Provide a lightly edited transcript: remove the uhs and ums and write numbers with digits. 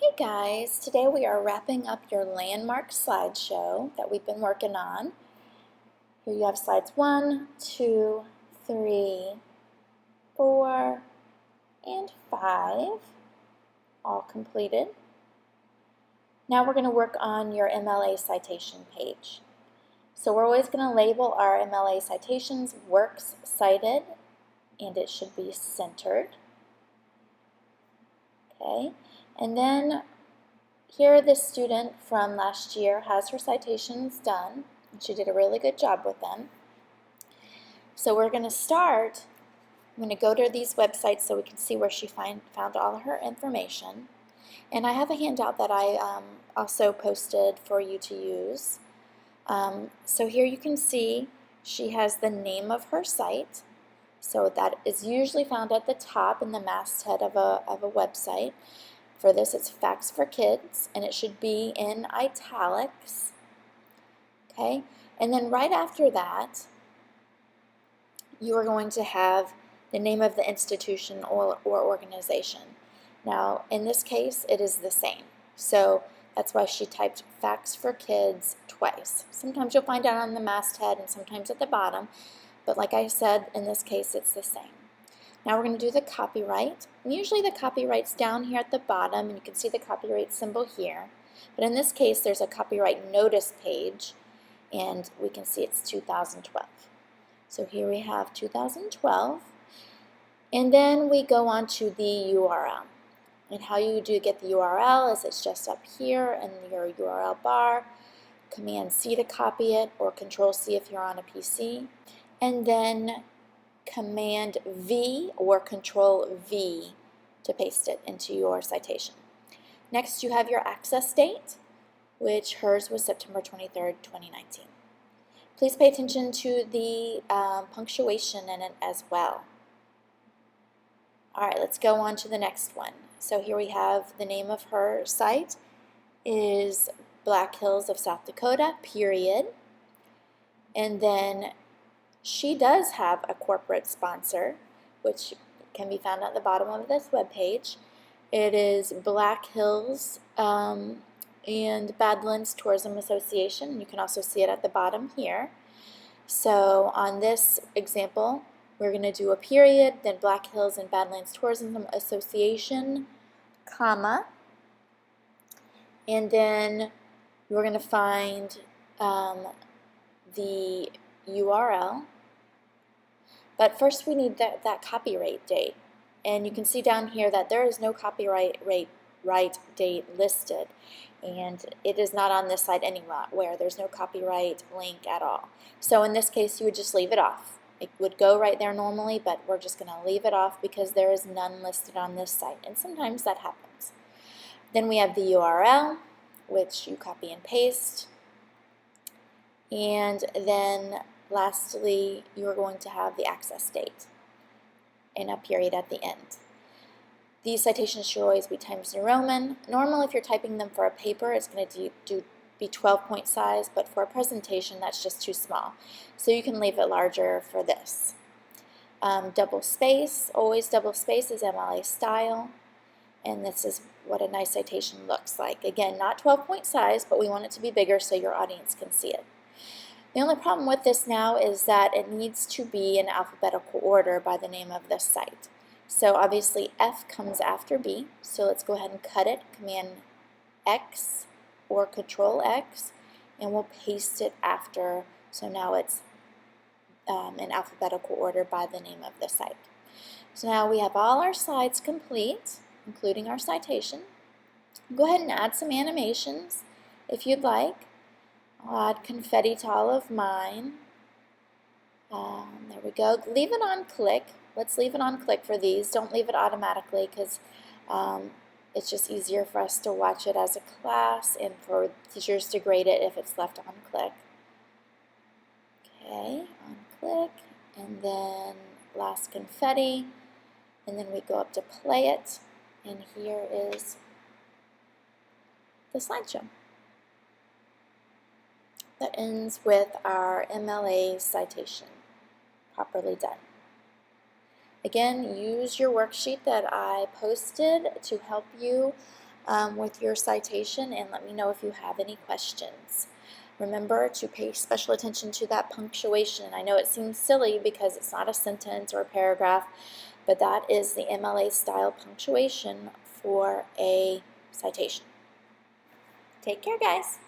Hey guys, today we are wrapping up your landmark slideshow that we've been working on. Here you have slides 1, 2, 3, 4, and 5, all completed. Now we're going to work on your MLA citation page. So we're always going to label our MLA citations works cited, and it should be centered. Okay, and then here this student from last year has her citations done, and she did a really good job with them. So we're going to start, I'm going to go to these websites so we can see where she found all her information. And I have a handout that I also posted for you to use. So here you can see she has the name of her site. So that is usually found at the top in the masthead of a website. For this, it's Facts for Kids, and it should be in italics. Okay, and then right after that, you are going to have the name of the institution or organization. Now, in this case, it is the same. So that's why she typed Facts for Kids twice. Sometimes you'll find it on the masthead and sometimes at the bottom, but like I said, in this case, it's the same. Now we're going to do the copyright. And usually the copyright's down here at the bottom, and you can see the copyright symbol here. But in this case, there's a copyright notice page, and we can see it's 2012. So here we have 2012. And then we go on to the URL. And how you do get the URL is it's just up here in your URL bar. Command C to copy it, or Control C if you're on a PC. And then Command V or Control V to paste it into your citation. Next, you have your access date, which hers was September 23rd, 2019. Please pay attention to the punctuation in it as well. All right, let's go on to the next one. So here we have the name of her site is Black Hills of South Dakota, period. And then she does have a corporate sponsor, which can be found at the bottom of this webpage. It is Black Hills and Badlands Tourism Association. You can also see it at the bottom here. So on this example, we're going to do a period, then Black Hills and Badlands Tourism Association, comma, and then we're going to find the URL. But first we need that copyright date. And you can see down here that there is no copyright date listed. And it is not on this site anywhere. There's no copyright link at all. So in this case, you would just leave it off. It would go right there normally, but we're just going to leave it off because there is none listed on this site. And sometimes that happens. Then we have the URL, which you copy and paste. And then lastly, you're going to have the access date and a period at the end. These citations should always be Times New Roman. Normally, if you're typing them for a paper, it's going to be 12-point size, but for a presentation, that's just too small. So you can leave it larger for this. Double space, always double space is MLA style, and this is what a nice citation looks like. Again, not 12-point size, but we want it to be bigger so your audience can see it. The only problem with this now is that it needs to be in alphabetical order by the name of this site. So obviously F comes after B, so let's go ahead and cut it, Command X or Control X, and we'll paste it after, so now it's in alphabetical order by the name of the site. So now we have all our slides complete, including our citation. Go ahead and add some animations if you'd like. I'll add confetti to all of mine. There we go. Leave it on click. Let's leave it on click for these. Don't leave it automatically because it's just easier for us to watch it as a class and for teachers to grade it if it's left on click. Okay, on click, and then last confetti, and then we go up to play it, and here is the slideshow. That ends with our MLA citation, properly done. Again, use your worksheet that I posted to help you with your citation, and let me know if you have any questions. Remember to pay special attention to that punctuation. I know it seems silly because it's not a sentence or a paragraph, but that is the MLA style punctuation for a citation. Take care, guys.